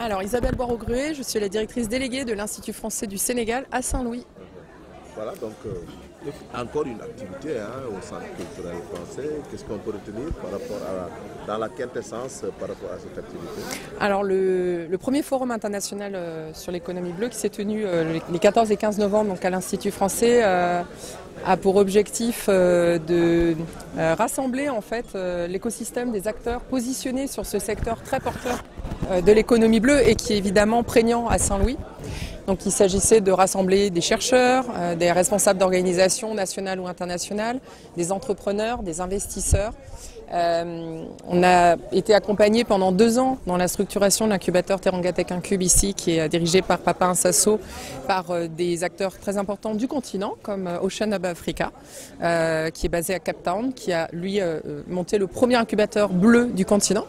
Alors Isabelle Boireau-Gruet, je suis la directrice déléguée de l'Institut français du Sénégal à Saint-Louis. Voilà, donc encore une activité au Centre culturel français. Qu'est-ce qu'on peut retenir par rapport dans la quintessence par rapport à cette activité? Alors le premier forum international sur l'économie bleue qui s'est tenu les 14 et 15 novembre donc à l'Institut français a pour objectif de rassembler en fait l'écosystème des acteurs positionnés sur ce secteur très porteur de l'économie bleue et qui est évidemment prégnant à Saint-Louis. Donc il s'agissait de rassembler des chercheurs, des responsables d'organisations nationales ou internationales, des entrepreneurs, des investisseurs. On a été accompagné pendant 2 ans dans la structuration de l'incubateur Terangatech Incube ici, qui est dirigé par Papa Insasso, par des acteurs très importants du continent, comme Ocean Hub Africa, qui est basé à Cape Town, qui a lui monté le premier incubateur bleu du continent.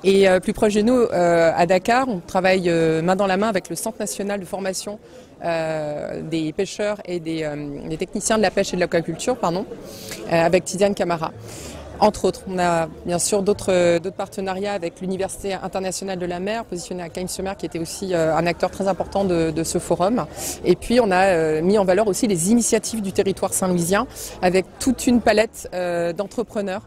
Et plus proche de nous, à Dakar, on travaille main dans la main avec le Centre national de formation des pêcheurs et des techniciens de la pêche et de l'aquaculture, avec Tidiane Camara. Entre autres, on a bien sûr d'autres partenariats avec l'Université internationale de la mer, positionnée à Cagnes-sur-Mer, qui était aussi un acteur très important de ce forum. Et puis on a mis en valeur aussi les initiatives du territoire saint-louisien, avec toute une palette d'entrepreneurs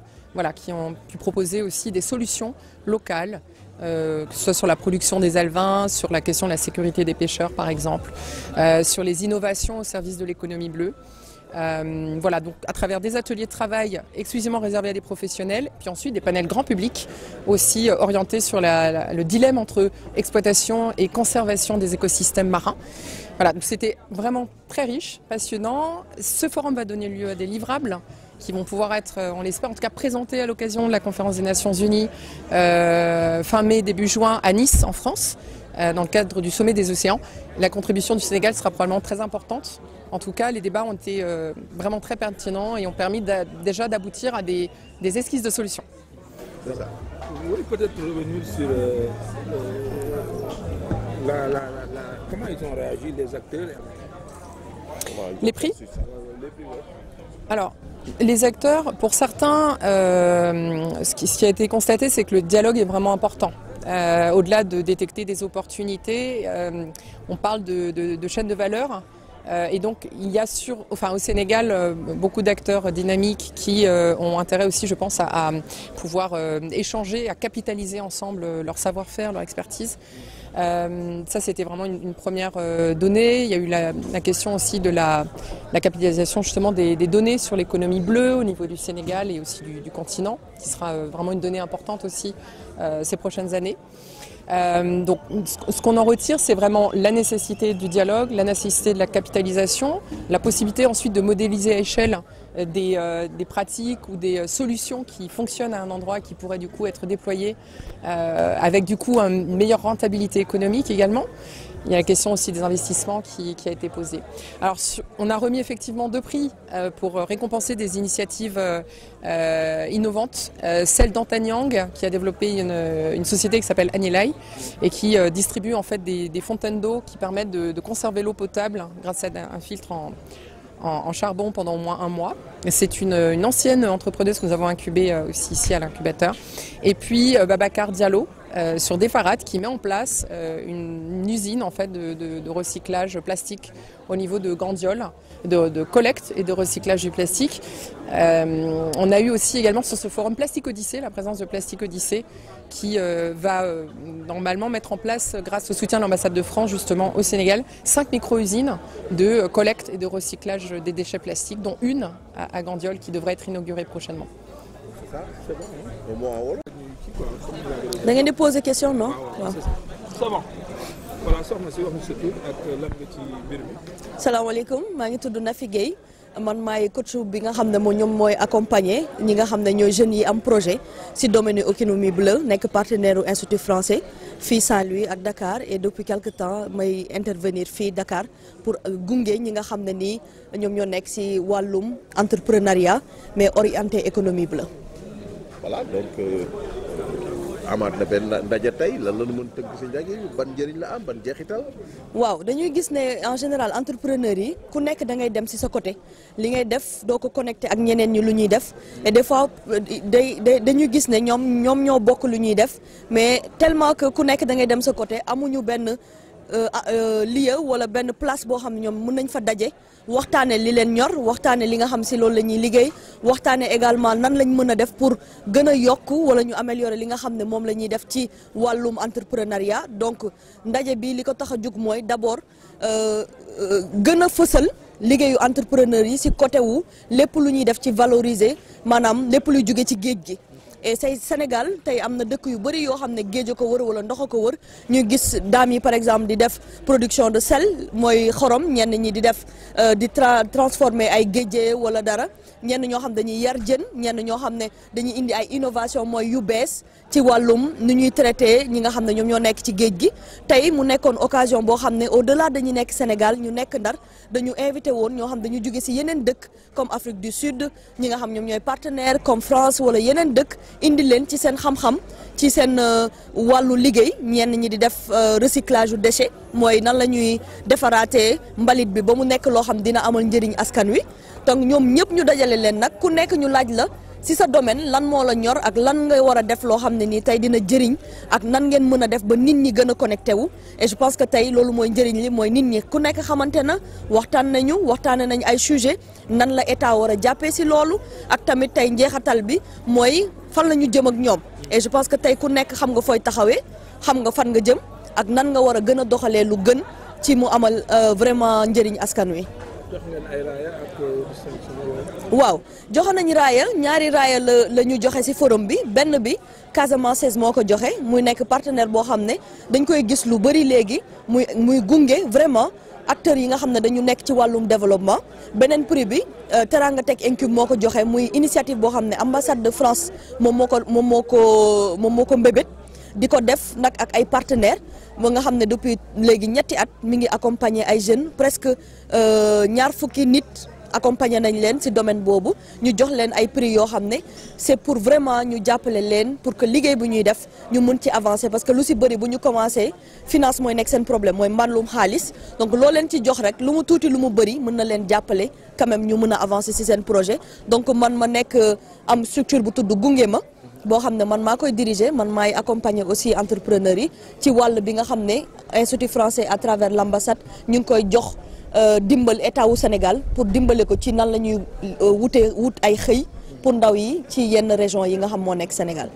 qui ont pu proposer aussi des solutions locales, que ce soit sur la production des alevins, sur la question de la sécurité des pêcheurs par exemple, sur les innovations au service de l'économie bleue. Donc à travers des ateliers de travail exclusivement réservés à des professionnels, puis ensuite des panels grand public aussi orientés sur le dilemme entre exploitation et conservation des écosystèmes marins. Voilà, donc c'était vraiment très riche, passionnant. Ce forum va donner lieu à des livrables qui vont pouvoir être, on l'espère, en tout cas présentés à l'occasion de la conférence des Nations Unies fin mai, début juin à Nice, en France, dans le cadre du sommet des océans. La contribution du Sénégal sera probablement très importante. En tout cas, les débats ont été vraiment très pertinents et ont permis déjà d'aboutir à des esquisses de solutions. Vous voulez peut-être revenir sur comment ils ont réagi, les acteurs? Les prix? Alors, les acteurs, pour certains, ce qui a été constaté, c'est que le dialogue est vraiment important. Au-delà de détecter des opportunités, on parle de chaînes de valeur. Et donc il y a au Sénégal beaucoup d'acteurs dynamiques qui ont intérêt aussi, je pense, à pouvoir échanger, à capitaliser ensemble leur savoir-faire, leur expertise. Ça c'était vraiment une première donnée. Il y a eu la question aussi de la capitalisation justement des données sur l'économie bleue au niveau du Sénégal et aussi du continent, qui sera vraiment une donnée importante aussi ces prochaines années. Donc ce qu'on en retire, c'est vraiment la nécessité du dialogue, la nécessité de la capitalisation, la possibilité ensuite de modéliser à échelle des pratiques ou des solutions qui fonctionnent à un endroit qui pourraient du coup être déployées avec du coup une meilleure rentabilité économique également. Il y a la question aussi des investissements qui a été posée. Alors on a remis effectivement 2 prix pour récompenser des initiatives innovantes. Celle d'Antanyang qui a développé une société qui s'appelle Anilai et qui distribue en fait des fontaines d'eau qui permettent de conserver l'eau potable grâce à un filtre en charbon pendant au moins 1 mois. C'est une ancienne entrepreneuse que nous avons incubée aussi ici à l'incubateur. Et puis Babacar Diallo sur Defarat qui met en place une usine en fait de recyclage plastique au niveau de Gandiol, de collecte et de recyclage du plastique. On a eu aussi également sur ce forum Plastic Odyssée, la présence de Plastic Odyssée qui va normalement mettre en place, grâce au soutien de l'ambassade de France justement au Sénégal, 5 micro-usines de collecte et de recyclage des déchets plastiques, dont une à Gandiol qui devrait être inaugurée prochainement. C'est ça, c'est bon, hein? Da ngeen di poser question non? waaw c'est bon. Voilà, soxna si wax na sa tur ak lan nga ci mbir mi. Salaamaaleykum, maa ngi tudd Nafi Gueye. Man maay coach bi nga xam ne ñoom mooy accompagner ñi nga xam ne ñooy jeunes yi am projet si domaine économie bleue, nekk partenaire u Institut français fii Saint-Louis ak Dakar, et depuis quelque temps may intervenir fii Dakar pour gunge ñi nga xam ne nii ñoom ñoo nekk si wàllum entrepreneuriat mais orienté économie bleue. Voilà, donc amaat na benn ndaje tey lan la ñu mën tëgg si ndaje ban njëriñ la am ban jeexital. waaw dañuy gis ne en général entrepreneurs yi ku nekk da ngay dem ci sa côté li ngay def doo ko connecté ak ñeneen ñi lu ñuy def et des fois dañuy gis ne ñoom ñoo bokk lu ñuy def mais tellement que ku nekk da ngay dem sa côté amuñu benn lieu wala benn place boo xam ne ñoom mën nañ fa daje waxtaane li leen ñor waxtaane li nga xam ci loolu la ñuy liggéey waxtaane également nan lañ mën a def pour gën a yokk wala ñu améliorer li nga xam ne moom la ñuy def ci wàllum entrepreneuriat donc ndaje bi li ko tax a jug mooy d'abord gën a fësal liggéeyu entrepreneur yi ci côté wu lépp lu ñuy def ci valoriser maanaam lépp luy jóge ci géej gi. et say Sénégal tey am na dëkk yu bëri yoo xam ne géej a ko wër wala ndox a ko wër ñu gis daam yi par exemple di def production de sel mooy xorom ñenn ñi di def di transformer ay géejee wala dara ñenn ñoo xam dañuy yar jën ñenn ñoo xam ne dañuy indi ay innovation mooy yu bees ci wàllum nu ñuy traité ñi nga xam ne ñoom ñoo nekk ci géej gi tey mu nekkoon occasion boo xam ne au delà dañuy nekk Sénégal ñu nekk Ndar dañu invité woon ñoo xam dañu jóge ci yeneen dëkk comme Afrique du Sud ñi nga xam ñoom ñooy partenaire comme France wala yeneen dëkk indi leen ci seen xam-xam ci seen wàllu liggéey ñenn ñi di def recyclage yu déchets mooy nan la ñuy defaraatee mbalit bi ba mu nekk loo xam dina amal njëriñ askan wi donc ñoom ñëpp ñu dajale leen nag ku nekk ñu laaj la ci sa domaine lan moo la ñor ak lan nga war a def loo xam ne nii tey dina jëriñ ak nan ngeen mën a def ba nit ñi gën a connecté wu et je pense que tey loolu mooy njëriñ li mooy nit ñi ku nekk xamante na waxtaane nañ ay sujet nan la état war a jàppee ci loolu ak tamit tey njeexatal bi mooy fan la ñu jëm ak ñoom et je pense que tey ku nekk xam nga fooy taxawee xam nga fan nga jëm ak nan nga war a gën a doxalee lu gën ci mu amal vraiment njëriñ askan wi. jox ngeen ay raaya ak waaw joxe nañu raaya ñaari raaya la ñu joxe ci forum bi benn bi Casamance moo ko joxe muy nekk partenaire boo xam ne dañ koy gis lu bari léegi muy gunge vraiment acteurs yi nga xam ne dañu nekk ci wàllum développement beneen prix bi Teranga Tech Incube moo ko joxe muy initiative boo xam ne ambassade de France moom moo ko mbébét di ko def nag ak ay partenaires ba nga xam ne depuis léegi ñetti at mi ngi accompagner ay jeunes presque 20 nit accompagner nañ leen ci domaine boobu ñu jox leen ay prix yoo xam ne c'est pour vraiment ñu jàppale leen pour que liggéey bu ñuy def ñu mën ci avancer parce que lu ci bëri bu ñu commencé finance mooy nekk seen problème mooy mbàllum xaalis donc loo leen ci jox rek lu mu tuuti lu mu bëri mën na leen jàppale quand même ñu mën a avancer ci seen projet donc man ma nekk am structure bu tudd gunge ma boo xam ne man maa koy diriger man maay accompagner aussi entrepreneurs yi ci wàll bi nga xam ne Institut français à travers l'ambassade ñu ngi koy jox dimbal état wu Sénégal pour dimbale ko ci nan la ñuy wut ay xëy pour ndaw yi ci yenn région yi nga xam moo nekk Sénégal.